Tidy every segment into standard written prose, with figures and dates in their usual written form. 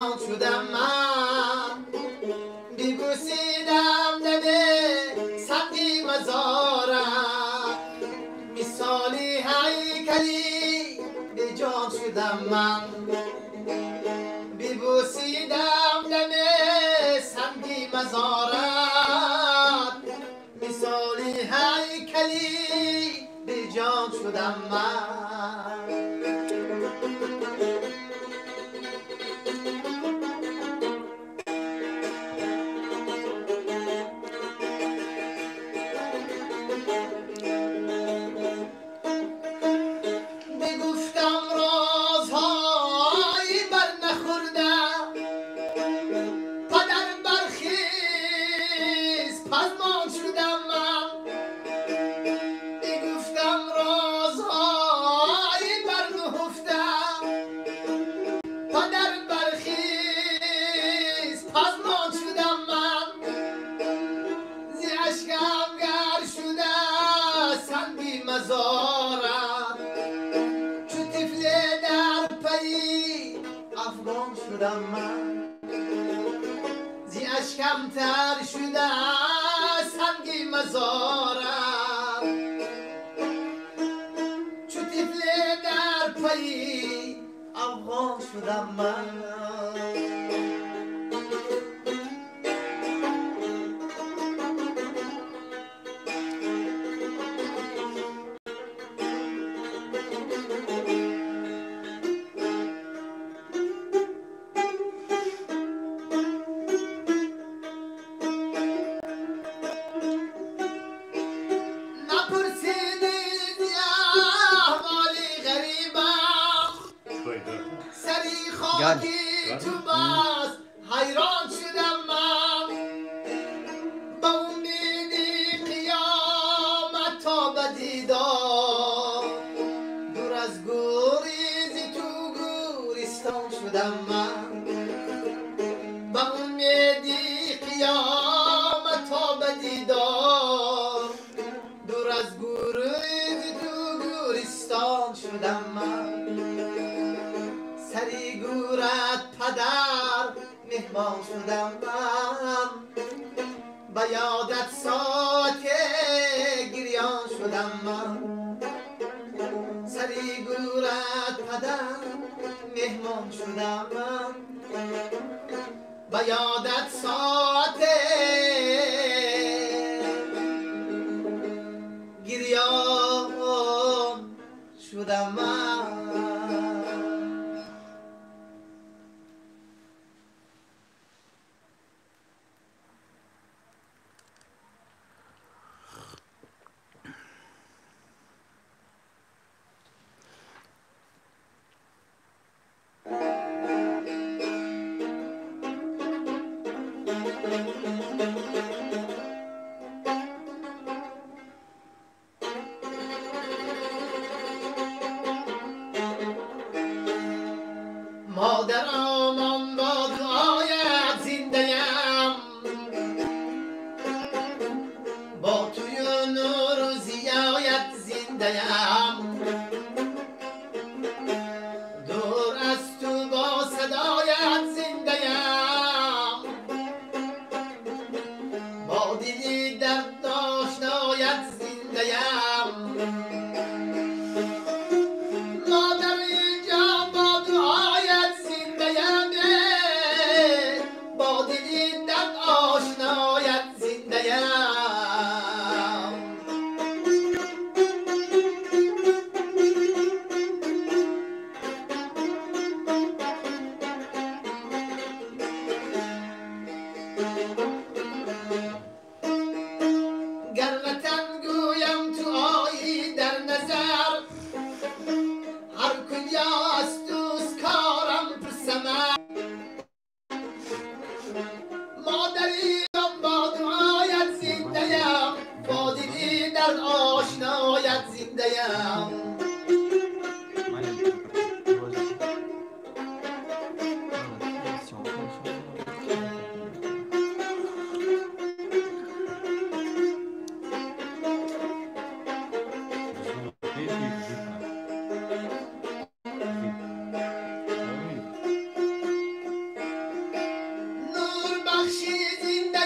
شدم من بیبوسیدم لب سنگی مزارم مثالی هیکلی به جان شدم من بیبوسیدم لب سنگی مزارم مثالی هیکلی به جان شدم من بگفتم رازهایی بر نخوردم پدر برخیز پزمان شدم من بگفتم رازهایی بر نهفتم پدر برخیز پزمان شدم من زی اشکم گر شده سنگی مزارم افغان شدم من زی اشکم تر شده سنگی مزارم چو طفل در پی افغان شدم من سری خاکی تو باز حیران شدم من با امیدی قیامت تا بدیدار دور از گریزی تو گورستان شدم من با امیدی قیامت تا بدیدار دور از گریزی تو گورستان شدم من سری گورت پدر مهمان شدم من با یادت ساعت گریان شدم من سری گورت پدر مهمان شدم من با یادت ساعت گریان شدم من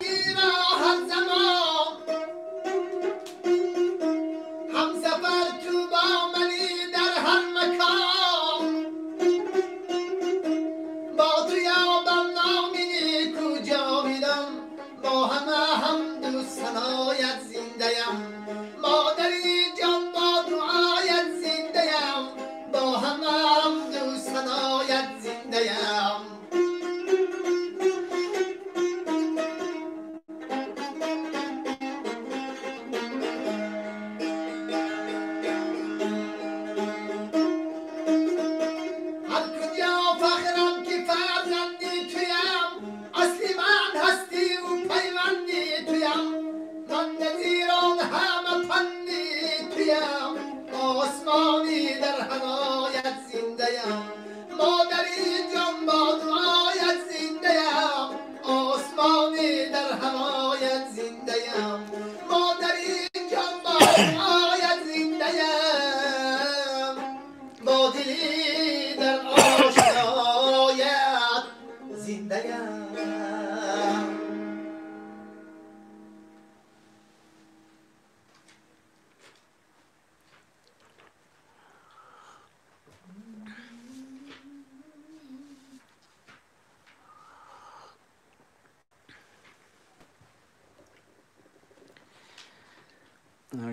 بچگی را هر زمان همسفر تو با منی در هر مکان با تو یابم نامی کجا میدم با همه هم دوستانایت زنده‌ام مادری جان با دعایت زنده‌ام با همه هم دوستانایت زنده‌ام آسمانی در هوایت زنده‌ام مادری جان با دعایت زنده‌ام آسمانی در هوایت زنده‌ام مادری جان با دعایت زنده‌ام با دلی در آشنایت زنده‌ام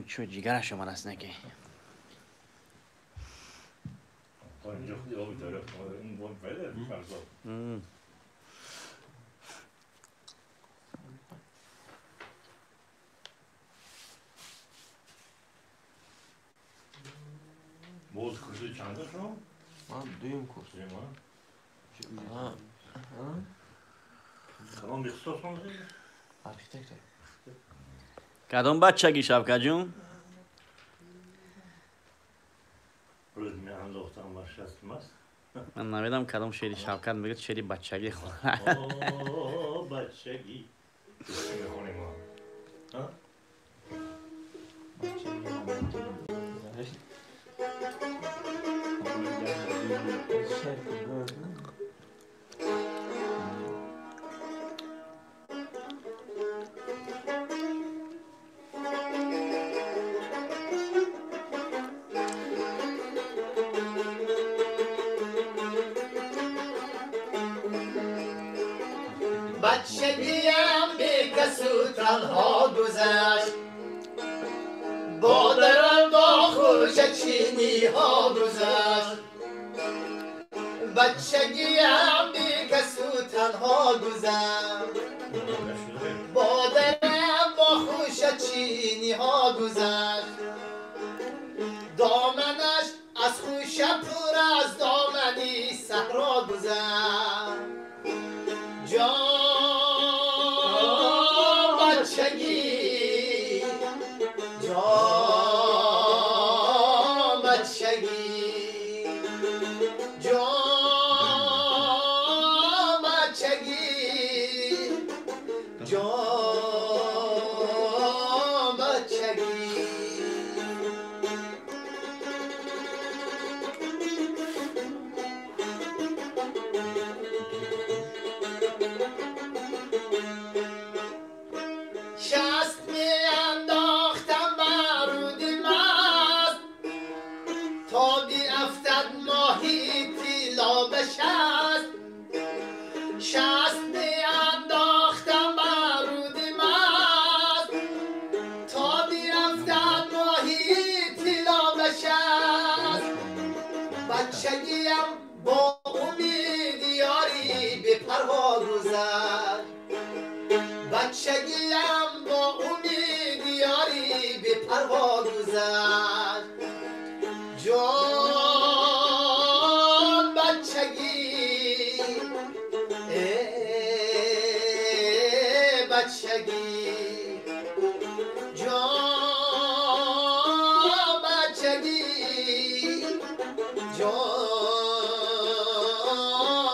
چو جیگرش من است نگه اینجا خودی آبی داره این بون بده فرزاد بود kursu چنده شما؟ من دویم کورس Tamam bir kısa sonra değil mi? Architecture. کدوم بچگی شبکت جون؟ Öyle mi anlatılan başlasınmaz? من نمیدم کدوم شعری شبکت میگه شعری بچگی خونه Ooo başçagi. Ne konum var? Ha? بچگیم بی کسو تنها گذشت با درم با خوش چینی ها گذشت بچگیم بی کسو تنها گذشت با درم با خوش چینی ها گذشت دامنش از خوش پر از دامنی صحرا گذشت جان بچگی جان بچگی جان بچگی جان بچگی شست می انداختم برود مست تا بی افتد ماهی تیلا به شست شست می انداختم برود مست تا بی افتد ماهی تیلا به شست بچگیم با امید یاری به پروا گذشت بچگیم با امید یاری به پروا گذشت جان بچگی ای بچگی جان بچگی جان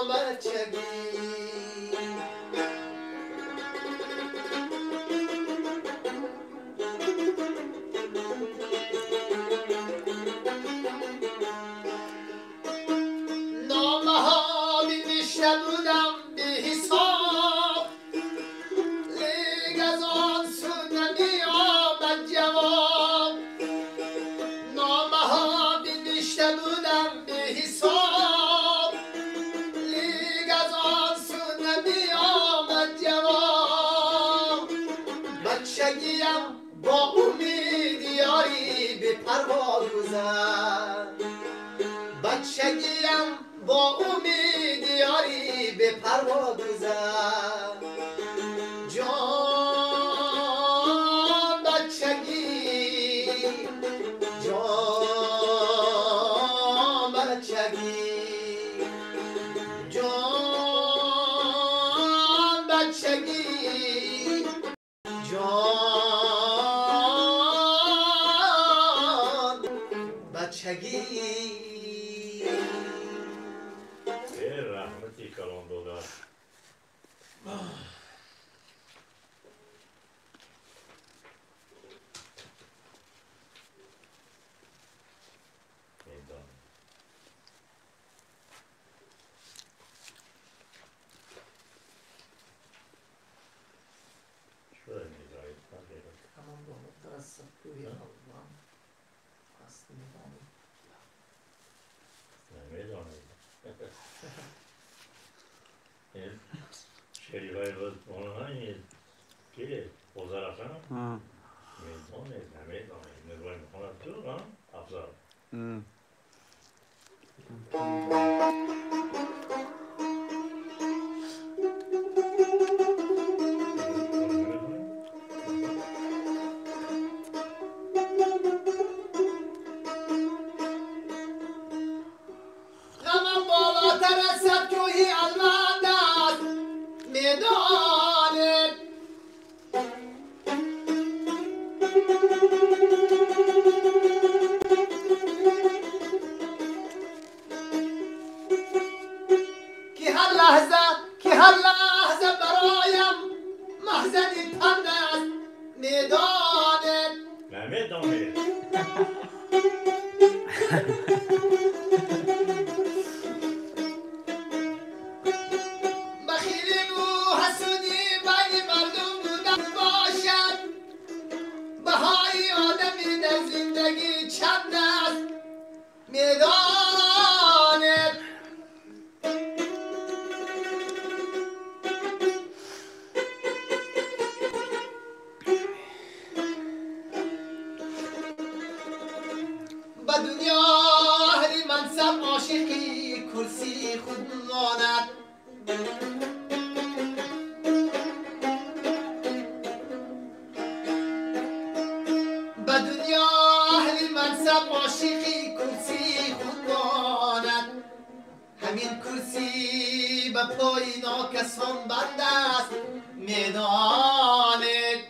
بچگی نامه ها می نوشته بودم بی حساب پرواز گذر بچگیم با امید یاری به پرواز گذر جان بچگی جان بچگی جان بچگی جان بچگی رحمتی کلام دادر Tamam baba, teraz sapuje Allah'ım. Aslında onu شریفای بود اونهایی که بزرگان ها میدونه نمیدونه نگاه میکنه تو ها افضل غمم بالاتر از صد کوهی الوند است میدانه که هر لحظه برایم محزنی پند است میدانه نمیدونه بخیلی و حسودی بین مردم بودن باشد بهای آدمی در زندگی چند است میدانه به دنیا اهل منصب عاشقی کرسی خود ماند به دنیا اهل منصب عاشقی کرسی خود ماند همین کرسی به پای ناکسان بند است میدانید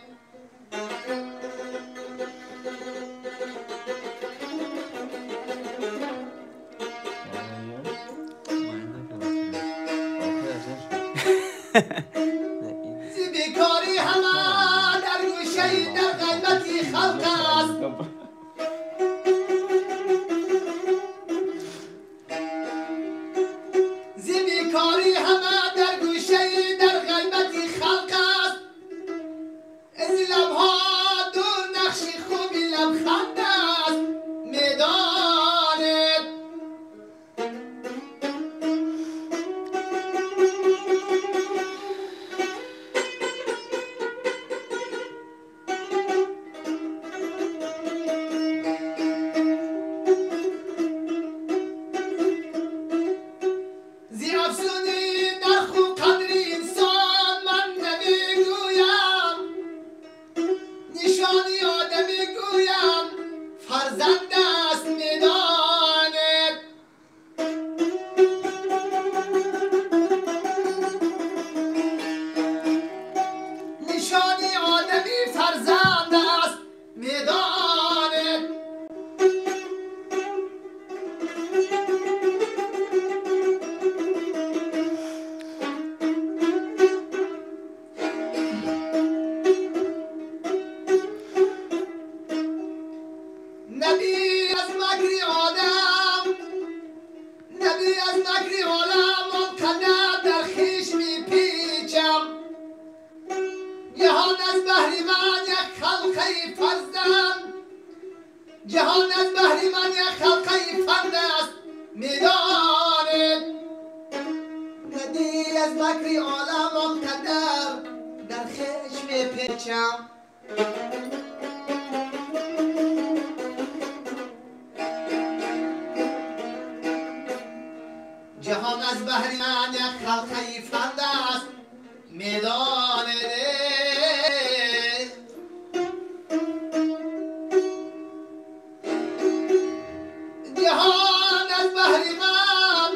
زی بیکاری همه در گوشه در غیبتی خلق است زی بیکاری همه در گوشه در غیبتی خلق است از لبها دور نقشی خوبی لبخند است میدانید زی افسونی نرخ و قدر انسان من نمیگویم نشانی آدمی گویم فرزند است میدانید نشانی آدمی فرزند است میدانید نبی از مکری آدم نبی از مکری عالم آنقدر در خویش میپیچم جهان از بهر من یک خلقه فرزند جهان از بهر من یک خلقه فرد است میدانید نبی از مکری عالم آنقدر در خویش میپیچم میدان جهان از بحر من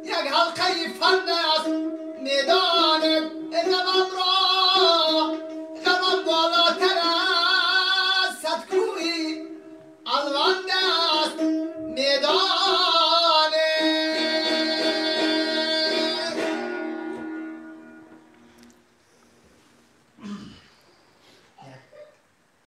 یک حلقه فن است میدان غمم را